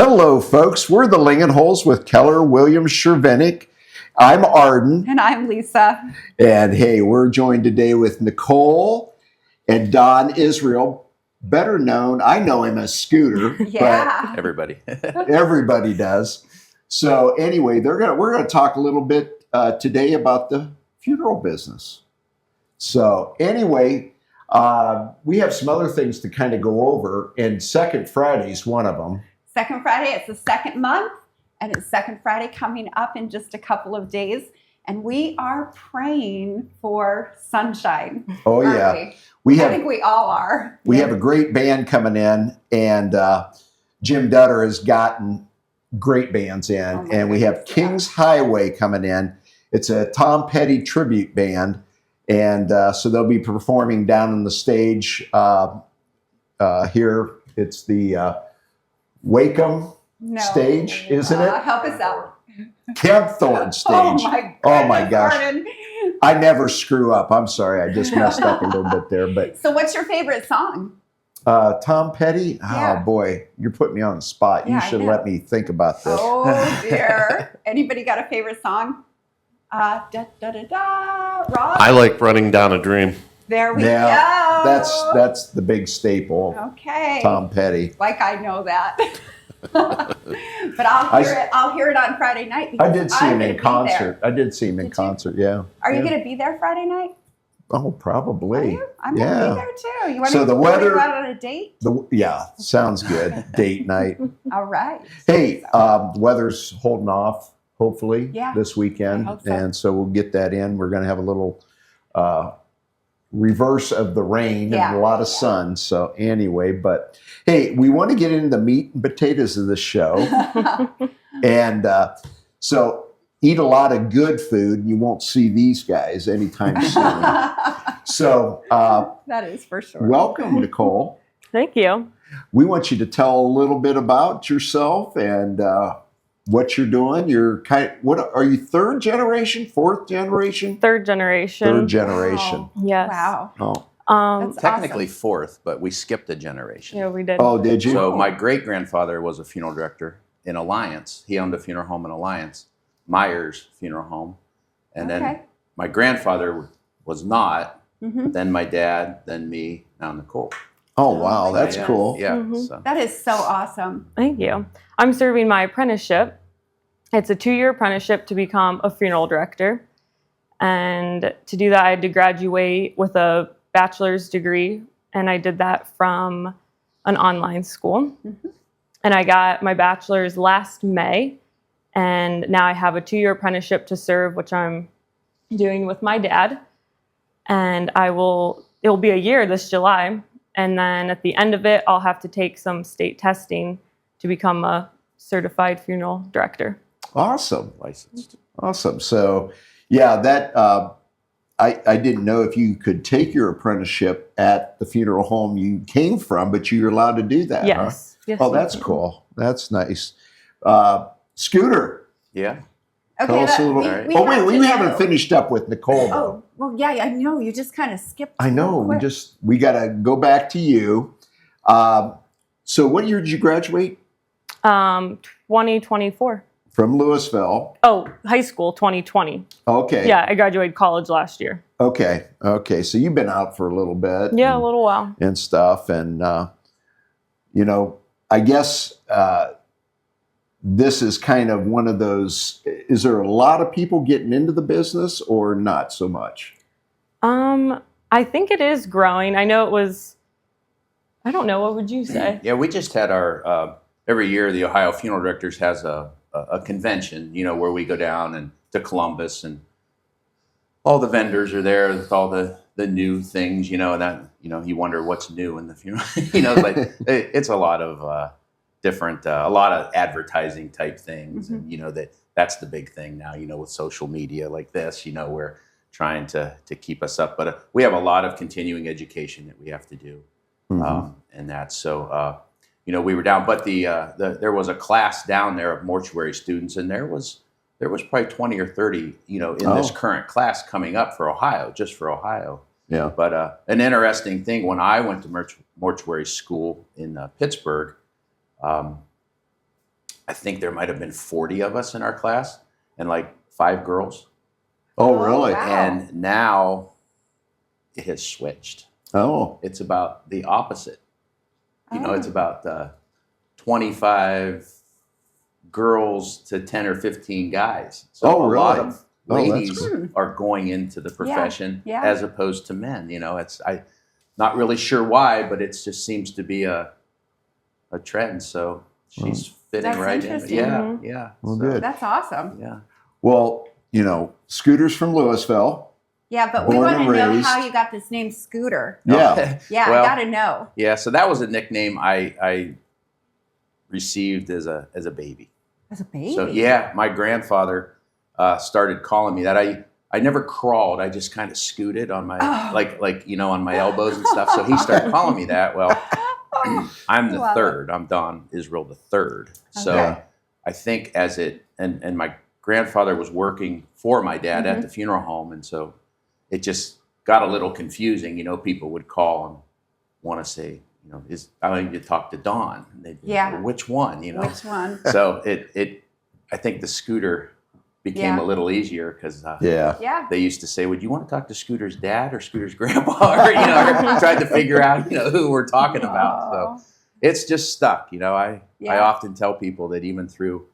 Hello, folks. We're the Lingenhoels with Keller Williams Shervinick. I'm Arden. And I'm Lisa. And hey, we're joined today with Nicole and Don Israel, better known, I know him as Scooter. Yeah. Everybody. Everybody does. So anyway, we're going to talk a little bit today about the funeral business. So anyway, we have some other things to kind of go over, and Second Friday is one of them. Second Friday, it's the second month, and it's Second Friday coming up in just a couple of days. And we are praying for sunshine. Oh, yeah. I think we all are. We have a great band coming in, and Jim Dutter has gotten great bands in. And we have King's Highway coming in. It's a Tom Petty tribute band. And so they'll be performing down on the stage here. It's the Wakeham stage, isn't it? Help us out. Kemp Thorne stage. Oh my gosh. Pardon. I never screw up. I'm sorry. I just messed up a little bit there. But so what's your favorite song? Tom Petty? Yeah. Oh, boy. You're putting me on the spot. You should let me think about this. Oh, dear. Anybody got a favorite song? Rob? I like Running Down a Dream. There we go. That's the big staple. Okay. Tom Petty. Like I know that. But I'll hear it on Friday night. I did see him in concert. Yeah. Are you going to be there Friday night? Oh, probably. I'm going to be there too. You want so to go out on a date? Sounds good. Date night. All right. Hey, the weather's holding off, hopefully, this weekend. I hope so. And so we'll get that in. We're going to have a little reverse of the rain and a lot of sun. So anyway, but hey, we want to get into the meat and potatoes of the show. And so eat a lot of good food. You won't see these guys anytime soon. So that is for sure. Welcome, Nicole. Thank you. We want you to tell a little bit about yourself and what you're doing. What are you, third generation, fourth generation? Third generation. Third generation. Wow. Yes. Wow. Oh. That's Technically awesome. fourth, but we skipped a generation. Yeah, we did. Oh, did you? So my great-grandfather was a funeral director in Alliance. He owned a funeral home in Alliance, Myers Funeral Home. And then my grandfather was not. Mm-hmm. Then my dad, then me, now Nicole. Oh, wow. That's cool. Yeah. Mm-hmm. So. That is so awesome. Thank you. I'm serving my apprenticeship. It's a 2-year apprenticeship to become a funeral director. And to do that, I had to graduate with a bachelor's degree. And I did that from an online school. Mm-hmm. And I got my bachelor's last May. And now I have a 2-year apprenticeship to serve, which I'm doing with my dad. And it'll be a year this July. And then at the end of it, I'll have to take some state testing to become a certified funeral director. Awesome. Licensed. Awesome. So, yeah, that I didn't know if you could take your apprenticeship at the funeral home you came from, but you're allowed to do that. Yes. Huh? Yes. Oh, that's cool. That's nice. Scooter. Yeah. Tell us a little. We haven't finished up with Nicole, though. Oh, well, yeah, I know. You just kind of skipped. I know. We got to go back to you. So what year did you graduate? 2024. From Louisville. Oh, high school, 2020. Okay. Yeah, I graduated college last year. Okay. So you've been out for a little bit. Yeah, a little while. And stuff. And, I guess this is kind of one of those, is there a lot of people getting into the business or not so much? I think it is growing. I know it was, I don't know, what would you say? Yeah, we just had our, every year the Ohio Funeral Directors has a convention, where we go down and to Columbus and all the vendors are there with all the new things, and that, you wonder what's new in the funeral, it's a lot of different, a lot of advertising type things. Mm-hmm. And, that's the big thing now, with social media like this, we're trying to keep us up, but we have a lot of continuing education that we have to do. Mm-hmm. And that's so, we were down, but there was a class down there of mortuary students, and there was probably 20 or 30, in this current class coming up for Ohio, just for Ohio. Yeah. But an interesting thing, when I went to mortuary school in Pittsburgh, I think there might have been 40 of us in our class and like 5 girls. Oh, really? wow. And now it has switched. Oh, It's about the opposite. It's Oh. about 25 girls to 10 or 15 guys. So Oh, a lot really? of Oh, that's ladies cool. are going into the profession yeah. as opposed to men. I not really sure why, but it just seems to be a trend. So she's fitting That's right in. interesting. Yeah. Well, So, good. That's awesome. Yeah. Well, Scooter's from Louisville. Yeah, but we Born want to and know raised. how you got this name Scooter. Yeah. Yeah, Well, I got to know. Yeah, so that was a nickname I received as a baby. As a baby. So yeah, my grandfather started calling me that. I never crawled. I just kind of scooted on my on my elbows and stuff. So he started calling me that. Well, I'm the Love third. I'm Don Israel the third. So Okay. I think and my grandfather was working for my dad at the funeral home, and so it just got a little confusing. People would call and want to say, I need to talk to Don. And they'd be like, well, which one? Which one? So I think the Scooter became a little easier because Yeah. they used to say, would you want to talk to Scooter's dad or Scooter's grandpa? Or tried to figure out, who we're talking about. So it's just stuck. I often tell people that even through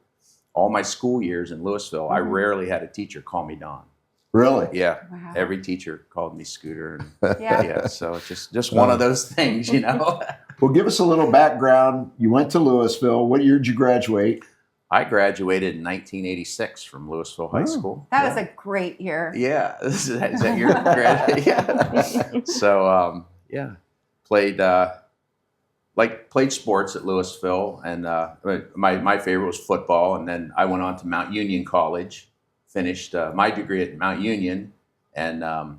all my school years in Louisville, I rarely had a teacher call me Don. Really? Yeah. Wow. Every teacher called me Scooter. Yeah. So it's just one of those things, Well, give us a little background. You went to Louisville. What year did you graduate? I graduated in 1986 from Louisville High School. That was a great year. Yeah. Is that your grad? Yeah. So, played sports at Louisville, and my favorite was football. And then I went on to Mount Union College, finished my degree at Mount Union, and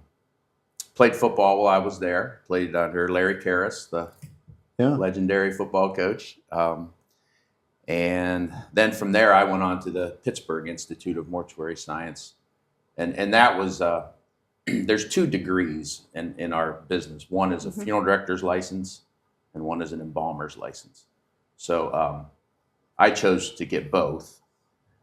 played football while I was there. Played under Larry Karras, the legendary football coach. And then from there, I went on to the Pittsburgh Institute of Mortuary Science. And that was, there's 2 degrees in our business. One is a funeral director's license, and one is an embalmer's license. So I chose to get both.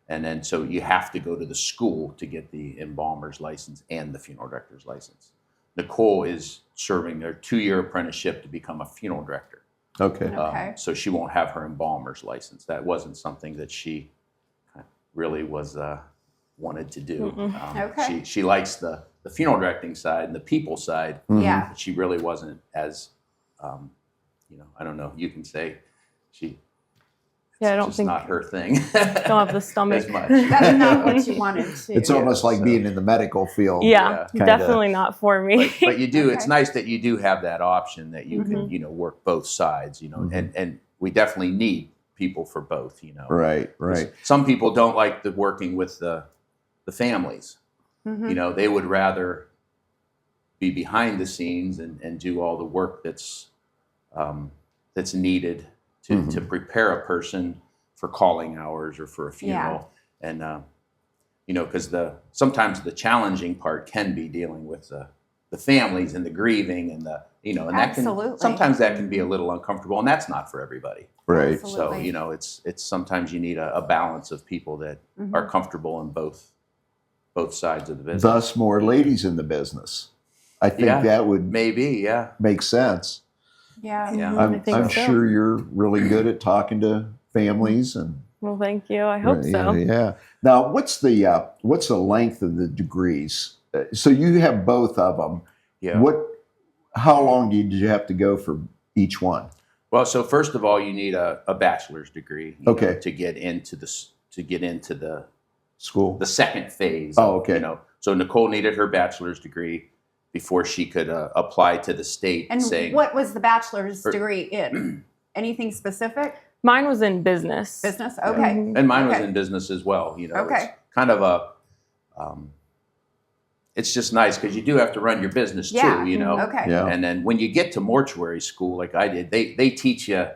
And then so you have to go to the school to get the embalmer's license and the funeral director's license. Nicole is serving their 2-year apprenticeship to become a funeral director. Okay. Okay. So she won't have her embalmer's license. That wasn't something that she really was wanted to do. Okay. She likes the funeral directing side and the people side. Yeah. But she really wasn't as, I don't know. You can say she. Yeah, I don't just think not her thing. don't have the stomach. as much. That's not what you wanted to. It's almost like so- being in the medical field. Yeah, Kinda. definitely not for me. But you do. It's Okay. nice that you do have that option that you can, work both sides. And we definitely need people for both. Right. Right. Some people don't like the working with the families. They would rather be behind the scenes and do all the work that's needed to prepare a person for calling hours or for a funeral. And because sometimes the challenging part can be dealing with the families and the grieving and and Absolutely. sometimes that can be a little uncomfortable, and that's not for everybody. Right. Absolutely. So it's sometimes you need a balance of people that are comfortable in both sides of the business. Thus, more ladies in the business. I think that would Maybe, make sense. Yeah. Yeah. I think I'm so. sure you're really good at talking to families and. Well, thank you. I hope so. Yeah. Now, what's the length of the degrees? So you have both of them. Yeah. How long did you have to go for each one? Well, so first of all, you need a bachelor's degree. Okay. To get into the School. the second phase. Oh, okay. So Nicole needed her bachelor's degree before she could apply to the state. And saying, what was the bachelor's degree in? Anything specific? Mine was in business. Business? Okay. and mine was Okay. in business as well. Okay. It's kind of it's just nice because you do have to run your business Yeah. too. Okay. Yeah. And then when you get to mortuary school, like I did, they teach you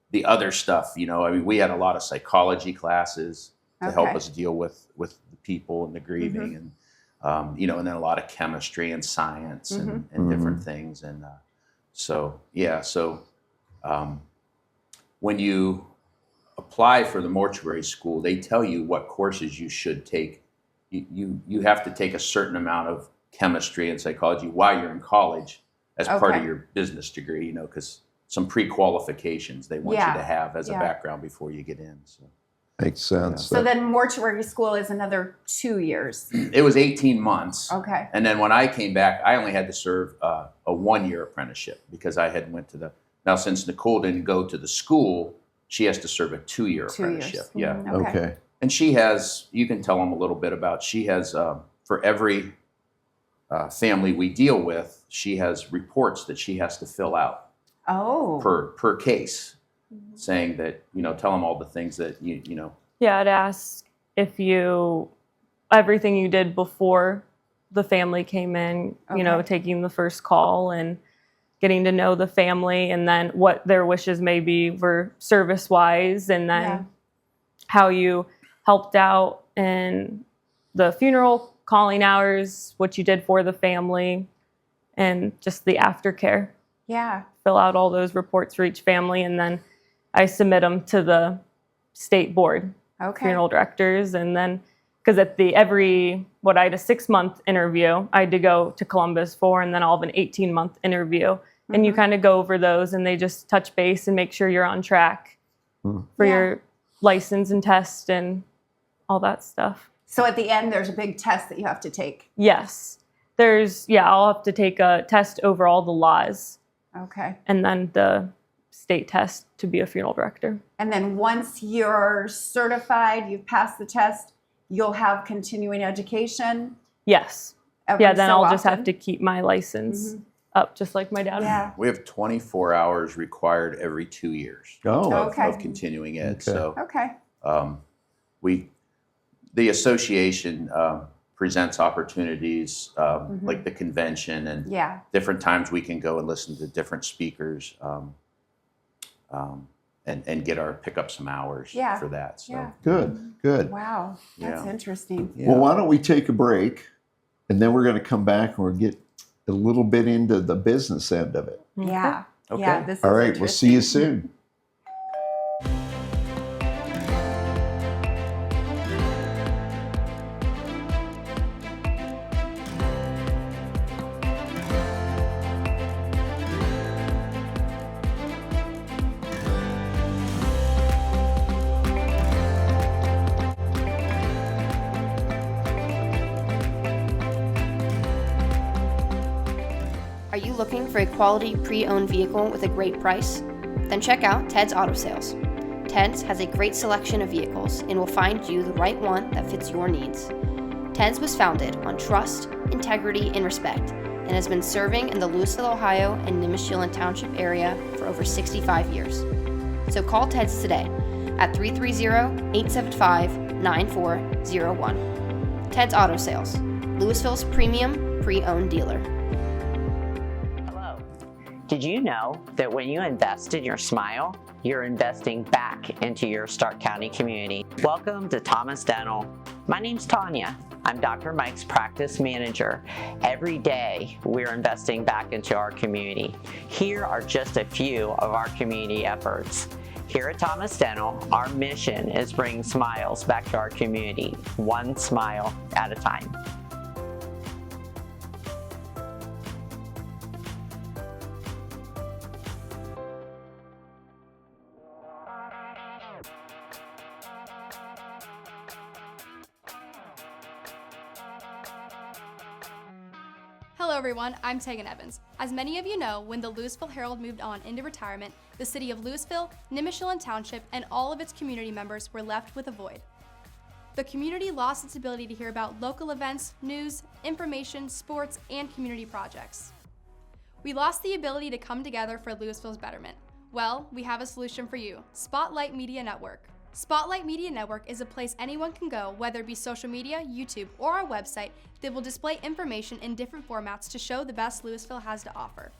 the other stuff. We had a lot of psychology classes to help Okay. us deal with the people and the grieving, and and then a lot of chemistry and science and different things. And so when you apply for the mortuary school, they tell you what courses you should take. You have to take a certain amount of chemistry and psychology while you're in college as part of your business degree, because some pre-qualifications they want you to have as a background before you get in. So. Makes sense. So then mortuary school is another 2 years. It was 18 months. Okay. And then when I came back, I only had to serve a 1-year apprenticeship because I had went to now since Nicole didn't go to the school, she has to serve a 2-year apprenticeship. Years. Yeah. Okay. And she has, you can tell them a little bit about, she has, for every family we deal with, she has reports that she has to fill out per case, saying that, tell them all the things that you know. Yeah, I'd ask if everything you did before the family came in, taking the first call and getting to know the family, and then what their wishes may be for service-wise, and then how you helped out in the funeral, calling hours, what you did for the family, and just the aftercare. Yeah. Fill out all those reports for each family, and then I submit them to the state board, funeral directors, and then because at I had a 6-month interview I had to go to Columbus for, and then I'll have an 18-month interview, and you kind of go over those, and they just touch base and make sure you're on track for your license and test and all that stuff. So at the end, there's a big test that you have to take. Yes, I'll have to take a test over all the laws. Okay. And then the state test to be a funeral director. And then once you're certified, you've passed the test, you'll have continuing education? Yes. Then I'll just have to keep my license up, just like my dad. Yeah. We have 24 hours required every 2 years of continuing ed. So the association presents opportunities like the convention, and different times we can go and listen to different speakers and pick up some hours for that. So Good. Wow, that's interesting. Yeah. Well, why don't we take a break, and then we're going to come back and we'll get a little bit into the business end of it. Yeah. Okay. Yeah, this is All right, we'll see you soon. Are you looking for a quality pre-owned vehicle with a great price? Then check out Ted's Auto Sales. Ted's has a great selection of vehicles and will find you the right one that fits your needs. Ted's was founded on trust, integrity, and respect, and has been serving in the Louisville, Ohio and Nimishillen Township area for over 65 years. So call Ted's today at 330-875-9401. Ted's Auto Sales, Louisville's premium pre-owned dealer. Did you know that when you invest in your smile, you're investing back into your Stark County community? Welcome to Thomas Dental. My name's Tanya. I'm Dr. Mike's practice manager. Every day, we're investing back into our community. Here are just a few of our community efforts. Here at Thomas Dental, our mission is bringing smiles back to our community, one smile at a time. Hello everyone, I'm Tegan Evans. As many of you know, when the Louisville Herald moved on into retirement, the city of Louisville, Nimishillen Township, and all of its community members were left with a void. The community lost its ability to hear about local events, news, information, sports, and community projects. We lost the ability to come together for Louisville's betterment. Well, we have a solution for you, Spotlight Media Network. Spotlight Media Network is a place anyone can go, whether it be social media, YouTube, or our website, that will display information in different formats to show the best Louisville has to offer.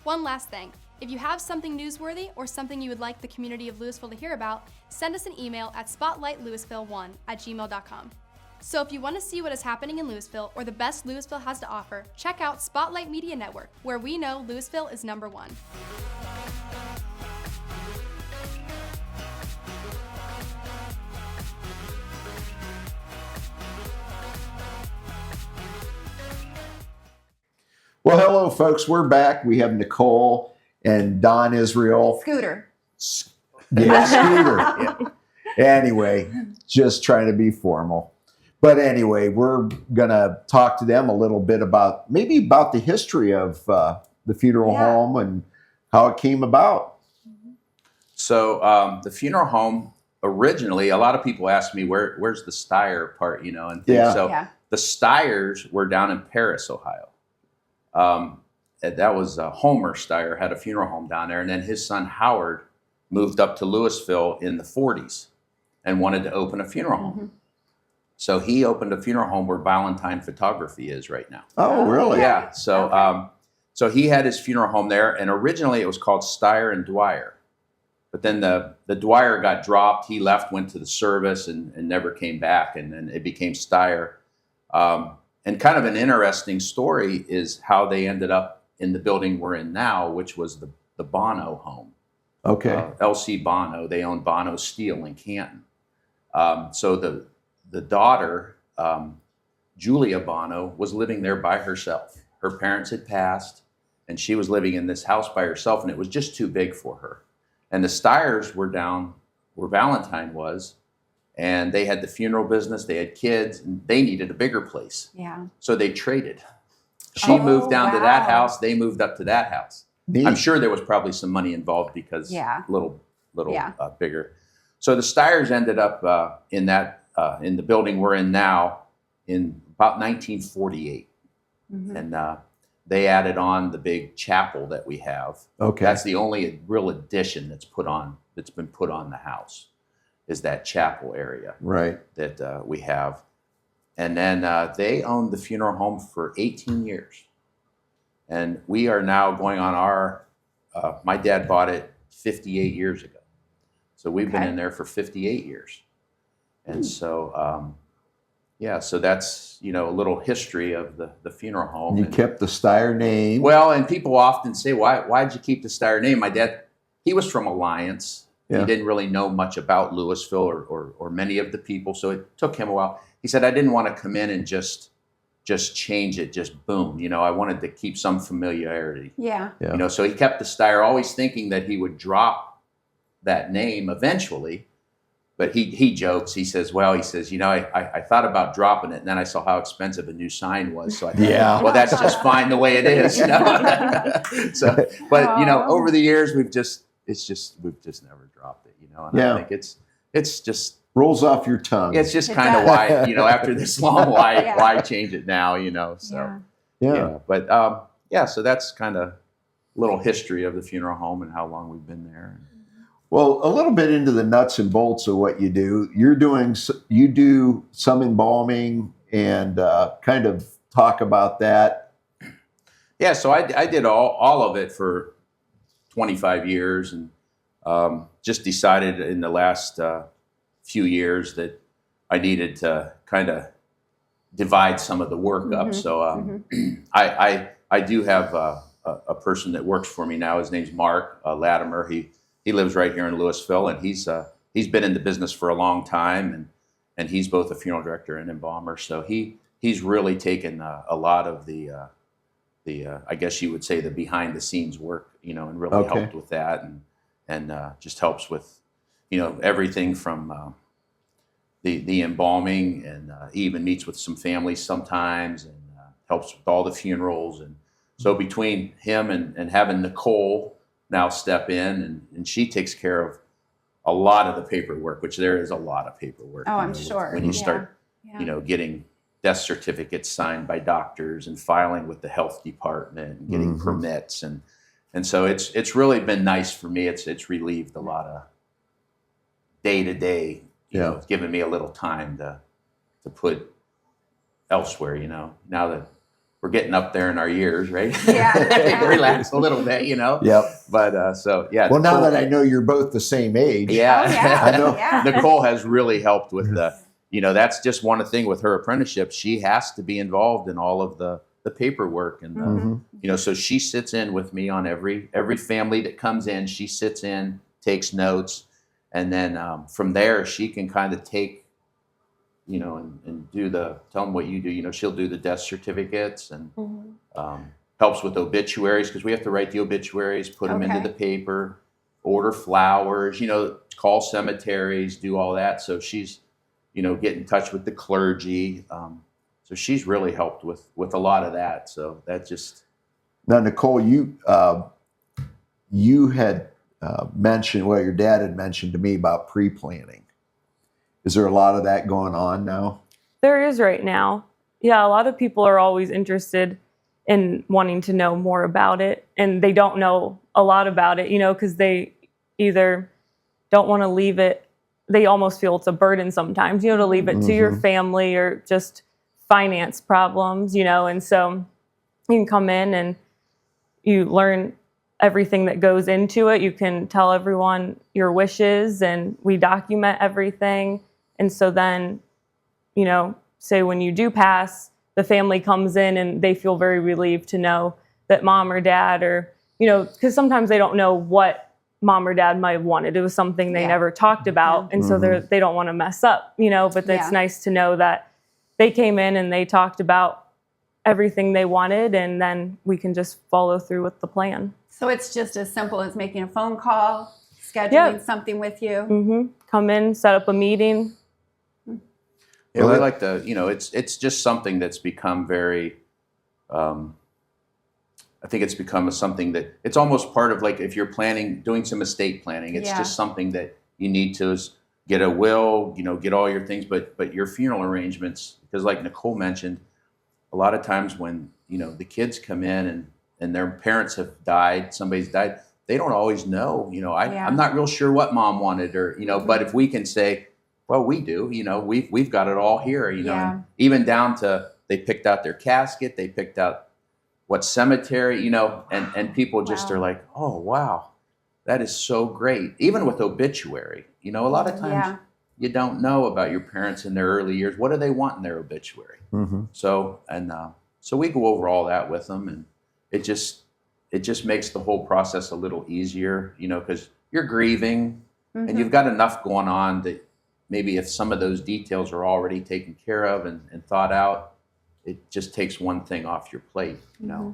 One last thing, if you have something newsworthy or something you would like the community of Louisville to hear about, send us an email at spotlightlouisville1@gmail.com. So if you want to see what is happening in Louisville or the best Louisville has to offer, check out Spotlight Media Network, where we know Louisville is #1. Well, hello, folks. We're back. We have Nicole and Don Israel. Scooter. Yeah, Scooter. Yeah. Anyway, just trying to be formal. But anyway, we're going to talk to them a little bit about the history of the funeral home and how it came about. So the funeral home originally, a lot of people ask me where's the Stier part, and things. So the Stiers were down in Paris, Ohio. That was Homer Stier had a funeral home down there, and then his son Howard moved up to Louisville in the 40s and wanted to open a funeral home. So he opened a funeral home where Valentine Photography is right now. Oh, really? Yeah. So so he had his funeral home there, and originally it was called Stier and Dwyer. But then the Dwyer got dropped. He left, went to the service, and never came back, and then it became Stier. And kind of an interesting story is how they ended up in the building we're in now, which was the Bono home. Okay. L.C. Bono. They owned Bono Steel in Canton. So the daughter, Julia Bono, was living there by herself. Her parents had passed, and she was living in this house by herself, and it was just too big for her. And the Stiers were down where Valentine was, and they had the funeral business, they had kids, and they needed a bigger place. Yeah. So they traded. She moved down to that house, they moved up to that house. Neat. I'm sure there was probably some money involved because little bigger. So the Stiers ended up in the building we're in now in about 1948. Mm-hmm. And they added on the big chapel that we have. Okay. That's the only real addition that's been put on the house, is that chapel area. Right. That we have. And then they owned the funeral home for 18 years. And we are now going on my dad bought it 58 years ago. So we've been in there for 58 years. And so, so that's, a little history of the funeral home. You kept the Stier name. Well, and people often say, why'd you keep the Stier name? My dad, he was from Alliance. Yeah. He didn't really know much about Louisville or many of the people. So it took him a while. He said, I didn't want to come in and just change it, just boom. I wanted to keep some familiarity. Yeah. So he kept the Stier, always thinking that he would drop that name eventually. But he jokes. He says, I thought about dropping it, and then I saw how expensive a new sign was. So I thought, well, that's just fine the way it is. So, but over the years, we've just never dropped it. And I think it's just rolls off your tongue. It's just kind of why, after this long, why change it now? So But so that's kind of a little history of the funeral home and how long we've been there. Well, a little bit into the nuts and bolts of what you do. You do some embalming and kind of talk about that. Yeah, so I did all of it for 25 years, and just decided in the last few years that I needed to kind of divide some of the work up. So I do have a person that works for me now. His name's Mark Latimer. He lives right here in Louisville, and he's been in the business for a long time, and he's both a funeral director and embalmer. So he's really taken a lot of the I guess you would say the behind the scenes work, and really helped with that, and just helps with everything from the embalming, and even meets with some families sometimes, and helps with all the funerals. And so between him and having Nicole now step in, and she takes care of a lot of the paperwork, which there is a lot of paperwork. Oh, I'm sure. When you start, getting death certificates signed by doctors and filing with the health department and getting permits. And so it's really been nice for me. It's relieved a lot of day to day, it's given me a little time to put elsewhere, now that we're getting up there in our years, right? Yeah. Relax a little bit, Yep. But Well, Nicole, now that I know you're both the same age. Yeah. Oh, yeah. I know. Yeah. Nicole has really helped with that's just one thing with her apprenticeship. She has to be involved in all of the paperwork and so she sits in with me on every family that comes in. She sits in, takes notes, and then from there she can kind of take and tell them what you do. She'll do the death certificates and helps with obituaries because we have to write the obituaries, put them into Okay. the paper, order flowers, call cemeteries, do all that. So she's, get in touch with the clergy. So she's really helped with a lot of that. So that just. Now, Nicole, you had mentioned, well, your dad had mentioned to me about pre-planning. Is there a lot of that going on now? There is right now. Yeah, a lot of people are always interested in wanting to know more about it, and they don't know a lot about it, because they either don't want to leave it. They almost feel it's a burden sometimes, to leave it to your family or just finance problems, and so you can come in and you learn everything that goes into it. You can tell everyone your wishes and we document everything. And so then, say when you do pass, the family comes in and they feel very relieved to know that mom or dad or, because sometimes they don't know what mom or dad might have wanted. It was something they never talked about. And so they don't want to mess up, but it's nice to know that they came in and they talked about everything they wanted, and then we can just follow through with the plan. So it's just as simple as making a phone call, scheduling something with you. Come in, set up a meeting. Yeah, we like to, it's just something that's become very, I think it's become something that it's almost part of, like, if you're doing some estate planning, it's just something that you need to get a will, get all your things, but your funeral arrangements, because like Nicole mentioned, a lot of times when, the kids come in and their parents have died, somebody's died, they don't always know, I'm not real sure what mom wanted, or, but if we can say, well, we do, we've got it all here, and even down to, they picked out their casket, they picked out what cemetery, and people just are like, oh, wow, that is so great. Even with obituary, a lot of times you don't know about your parents in their early years. What do they want in their obituary? So we go over all that with them, and it just makes the whole process a little easier, because you're grieving and you've got enough going on that maybe if some of those details are already taken care of and thought out, it just takes one thing off your plate, Now,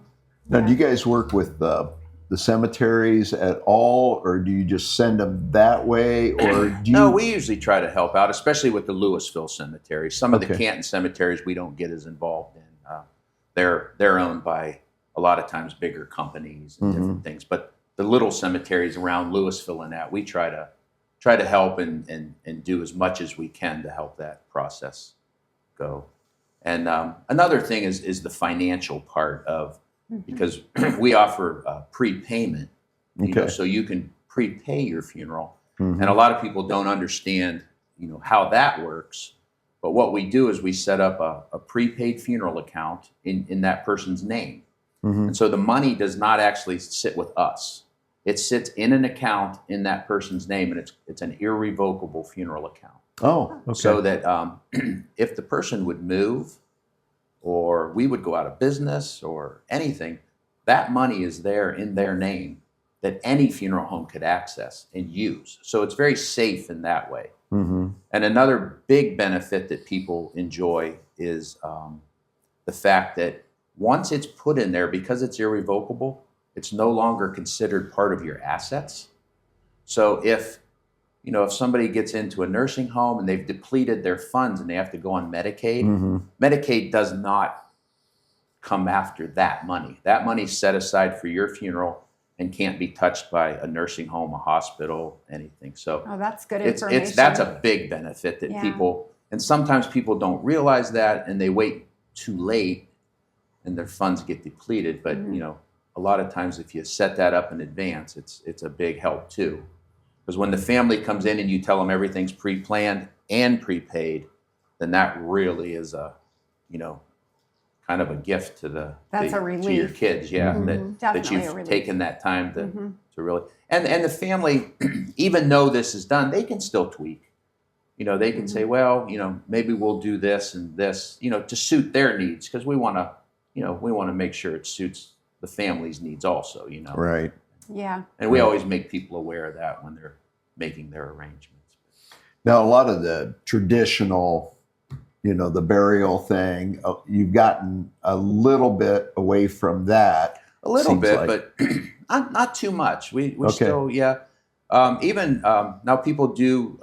do you guys work with the cemeteries at all, or do you just send them that way, or do you? No, we usually try to help out, especially with the Louisville cemetery. Some of the Canton cemeteries we don't get as involved in. They're owned by a lot of times bigger companies and different things. But the little cemeteries around Louisville and that, we try to help and do as much as we can to help that process go. And another thing is the financial part of, because we offer prepayment, so you can prepay your funeral. And a lot of people don't understand, how that works. But what we do is we set up a prepaid funeral account in that person's name. And so the money does not actually sit with us. It sits in an account in that person's name, and it's an irrevocable funeral account. Oh, okay. So that if the person would move, or we would go out of business, or anything, that money is there in their name that any funeral home could access and use. So it's very safe in that way. And another big benefit that people enjoy is the fact that once it's put in there, because it's irrevocable, it's no longer considered part of your assets. So if somebody gets into a nursing home and they've depleted their funds and they have to go on Medicaid, Medicaid does not come after that money. That money's set aside for your funeral and can't be touched by a nursing home, a hospital, anything. So that's good information. That's a big benefit that people, and sometimes people don't realize that, and they wait too late and their funds get depleted. But a lot of times if you set that up in advance, it's a big help too. Because when the family comes in and you tell them everything's pre-planned and prepaid, then that really is a, kind of a gift to to your kids, that you've taken that time to really, and the family, even though this is done, they can still tweak. They can say, well, maybe we'll do this and this, to suit their needs, because we want to make sure it suits the family's needs also, Right. Yeah. And we always make people aware of that when they're making their arrangements. Now, a lot of the traditional the burial thing. You've gotten a little bit away from that. A little seems bit, like. but not too much. We Okay. still, yeah. Even now, people do.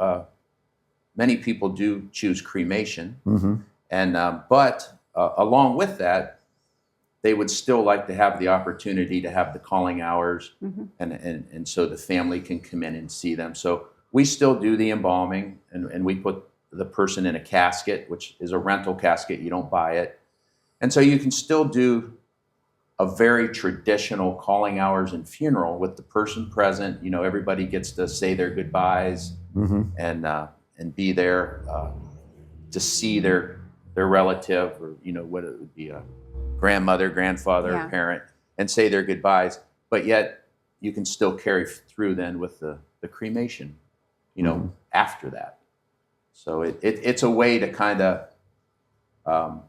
Many people do choose cremation, Mm-hmm. and but along with that, they would still like to have the opportunity to have the calling hours, Mm-hmm. and so the family can come in and see them. So we still do the embalming, and we put the person in a casket, which is a rental casket. You don't buy it, and so you can still do a very traditional calling hours and funeral with the person present. Everybody gets to say their goodbyes Mm-hmm. and be there to see their relative, or what it would be, a grandmother, grandfather, Yeah. parent, and say their goodbyes. But yet you can still carry through then with the cremation, Mhm. after that. So it's a way to kind of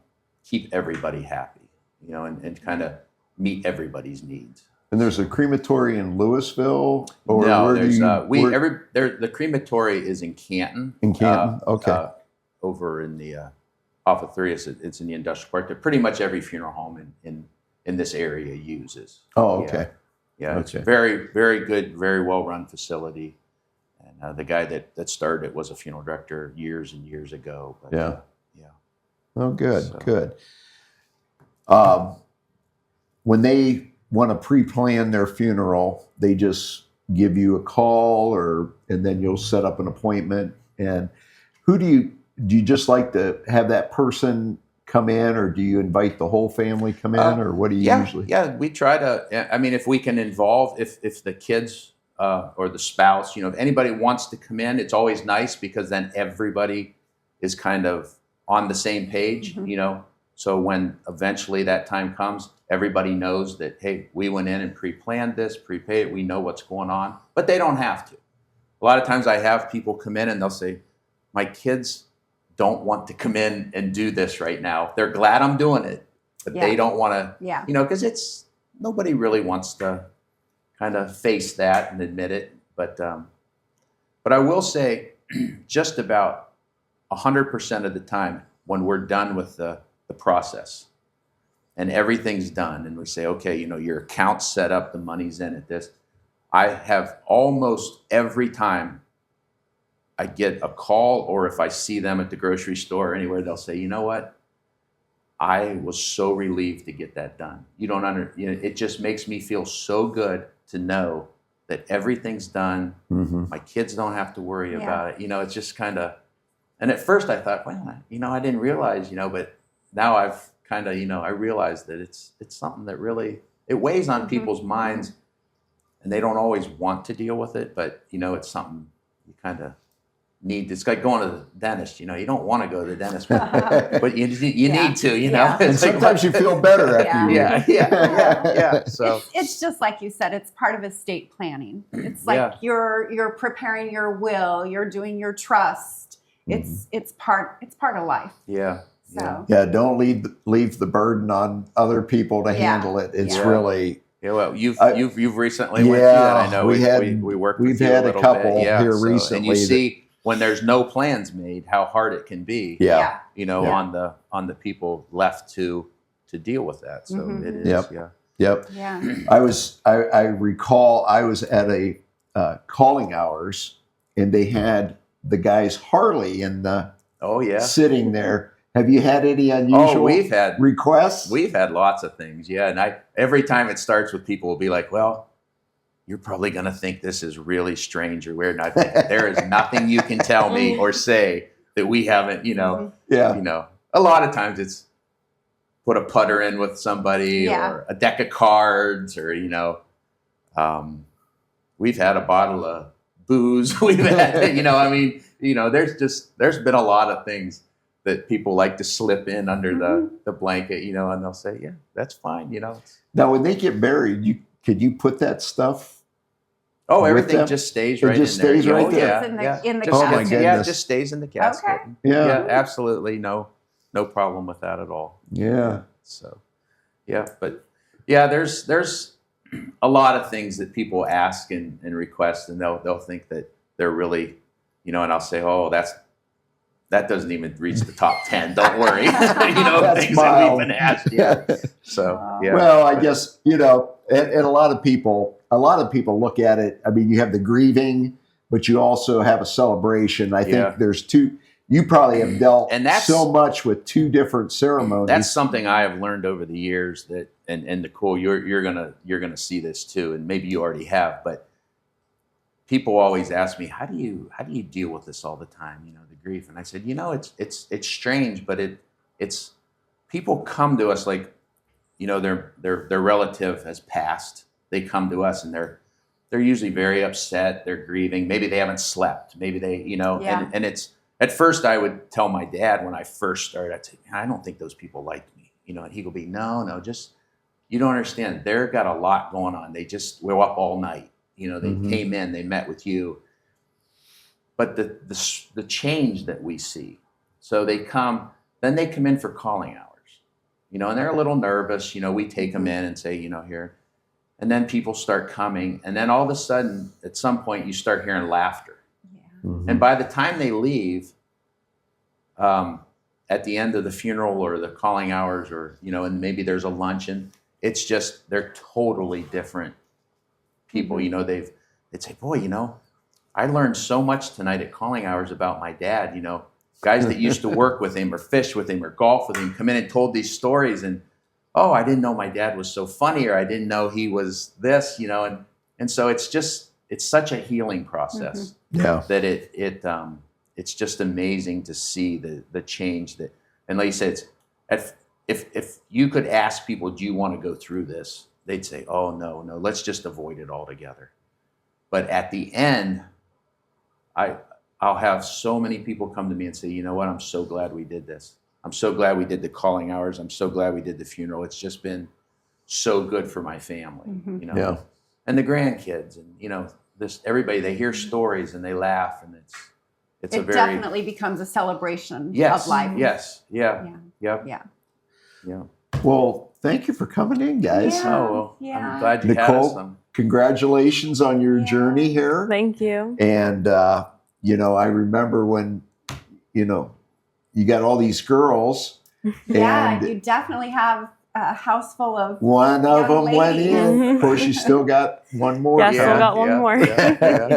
keep everybody happy, and kind of meet everybody's needs. And there's a crematory in Louisville, or No, where there's do you? the crematory is in Canton. In Canton? Okay. Over in the off of 30th, it's in the industrial park that pretty much every funeral home in this area uses. Oh, Yeah. okay. Yeah, it's Okay. a very, very good, very well run facility. And the guy that started it was a funeral director years and years ago. But, Yeah. yeah. Oh, good, So- good. When they want to pre-plan their funeral, they just give you a call, and then you'll set up an appointment. And who do you just like to have that person come in, or do you invite the whole family come in, or what do you usually? Yeah, we try to. I mean, if we can involve, if the kids or the spouse, if anybody wants to come in, it's always nice because then everybody is kind of on the same page, Mhm. So when eventually that time comes, everybody knows that, hey, we went in and pre-planned this, prepaid, we know what's going on, but they don't have to. A lot of times I have people come in and they'll say, my kids don't want to come in and do this right now. They're glad I'm doing it, but Yeah. they don't want to, Yeah. because nobody really wants to kind of face that and admit it. But I will say just about 100% of the time when we're done with the process and everything's done and we say, okay, your account's set up, the money's in at this, I have almost every time I get a call, or if I see them at the grocery store or anywhere, they'll say, you know what? I was so relieved to get that done. It just makes me feel so good to know that everything's done. Mm-hmm. My kids don't have to worry Yeah. about it. It's just kind of, and at first I thought, well, I didn't realize, but now I've kind of, I realized that it's something that really, it weighs on people's minds, and they don't always want to deal with it, but it's something you kind of need. It's like going to the dentist. You don't want to go to the dentist, but you Yeah. need to. Yeah. And sometimes you feel better after Yeah. you. Yeah. So It's just like you said, it's part of estate planning. It's Yeah. like you're preparing your will, you're doing your trust. It's part of life. yeah. So Yeah, don't leave the burden on other people to Yeah. handle it. It's Yeah. really. Yeah, well, you've recently Yeah, went through that. I know we worked. we've with you had a little couple bit. Yeah, here and recently you that- see when there's no plans made, how hard it can be. Yeah. Yeah. On the people left to deal with that. So Mhm. it is. Yep. Yeah. Yep. Yeah. I recall I was at a calling hours, and they had the guy's Harley in the Oh yeah. sitting there. Have you had any unusual we've had requests? We've had lots of things, yeah. And every time it starts with people will be like, well, you're probably going to think this is really strange or weird. And I think there is nothing you can tell me or say that we haven't, Yeah. A lot of times it's put a putter in with somebody Yeah. or a deck of cards or, we've had a bottle of booze. We've had, there's been a lot of things that people like to slip in under the blanket, and they'll say, yeah, that's fine, Now, when they get buried, could you put that stuff? Oh, with everything them? just stays It right just in there. stays right Oh, there? yeah, It's in the- yeah. in the Just- Oh, my casket. Yeah, it goodness. just stays in the casket. Okay. Yeah. Absolutely no problem with that at all. Yeah. So, yeah, but yeah, there's a lot of things that people ask and request, and they'll think that they're really, and I'll say, oh, that doesn't even reach the top 10. Don't worry. That's things mild. that we've been asked. Yeah. So, yeah. Well, I guess, and a lot of people look at it. I mean, you have the grieving, but you also have a celebration. I think there's two. You probably have dealt so much with two different ceremonies. That's something I have learned over the years that, and Nicole, you're gonna see this too, and maybe you already have, but people always ask me, how do you deal with this all the time? The grief. And I said, it's strange, but it's people come to us like, their relative has passed. They come to us and they're usually very upset. They're grieving. Maybe they haven't slept. Maybe they, and it's, at first I would tell my dad when I first started, I'd say, I don't think those people liked me, and he would be, no, just, you don't understand. They've got a lot going on. They just were up all night. They came in, they met with you. But the change that we see, so they come in for calling hours, and they're a little nervous. We take them in and say, here. And then people start coming. And then all of a sudden, at some point, you start hearing laughter. And by the time they leave, at the end of the funeral or the calling hours, or and maybe there's a luncheon, it's just they're totally different people. They'd say, boy, I learned so much tonight at calling hours about my dad. Guys that used to work with him or fish with him or golf with him come in and told these stories, and I didn't know my dad was so funny, or I didn't know he was this, and so it's such a healing process. That it's just amazing to see the change that, and like you said, if you could ask people, do you want to go through this? They'd say, oh, no, let's just avoid it altogether. But at the end, I'll have so many people come to me and say, you know what, I'm so glad we did this. I'm so glad we did the calling hours. I'm so glad we did the funeral. It's just been so good for my family, and the grandkids, and this everybody. They hear stories and they laugh, and it definitely becomes a celebration of life. Yes, yeah. Well, thank you for coming in, guys. I'm glad you had us. Congratulations on your journey here. Thank you. And I remember when you got all these girls. And you definitely have a house full of one of them ladies. went in. Of course, you still got one more. Yeah, still got one more.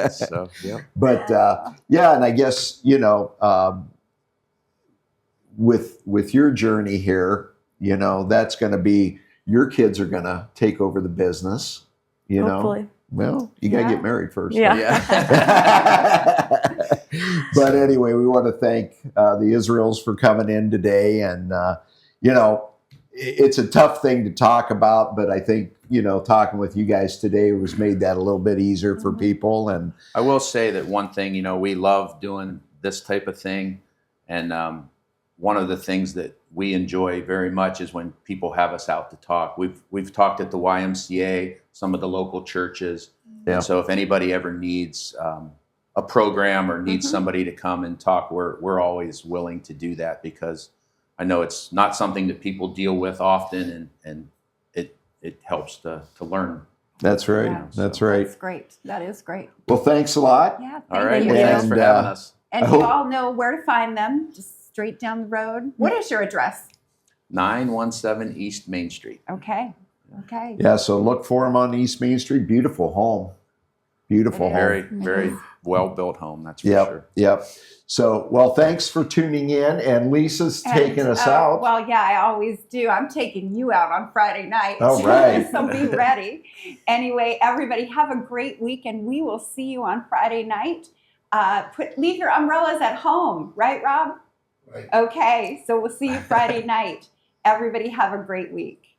So, But and I guess with your journey here, that's going to be, your kids are going to take over the business. Hopefully. Well, you got to get married first. Yeah. But anyway, we want to thank the Israels for coming in today. And, it's a tough thing to talk about, but I think, talking with you guys today was made that a little bit easier for people. And I will say that one thing, we love doing this type of thing. And one of the things that we enjoy very much is when people have us out to talk. We've talked at the YMCA, some of the local churches. Yeah. And so if anybody ever needs a program or needs somebody to come and talk, we're always willing to do that, because I know it's not something that people deal with often, and it helps to learn. That's right. Yeah. That's right. That's great. That is great. Well, thanks a lot. Yeah. All right. Thank you. Well, thanks for having us. And you all know where to find them. Just straight down the road. What is your address? 917 East Main Street. Okay. Yeah, so look for them on East Main Street. Beautiful home. Beautiful home. Very, very well-built home, that's for sure. Yep. So, well, thanks for tuning in. And Lisa's taking us out. Well, yeah, I always do. I'm taking you out on Friday night. All right. So be ready. Anyway, everybody, have a great week, and we will see you on Friday night. Leave your umbrellas at home. Right, Rob? Right. Okay, so we'll see you Friday night. Everybody have a great week.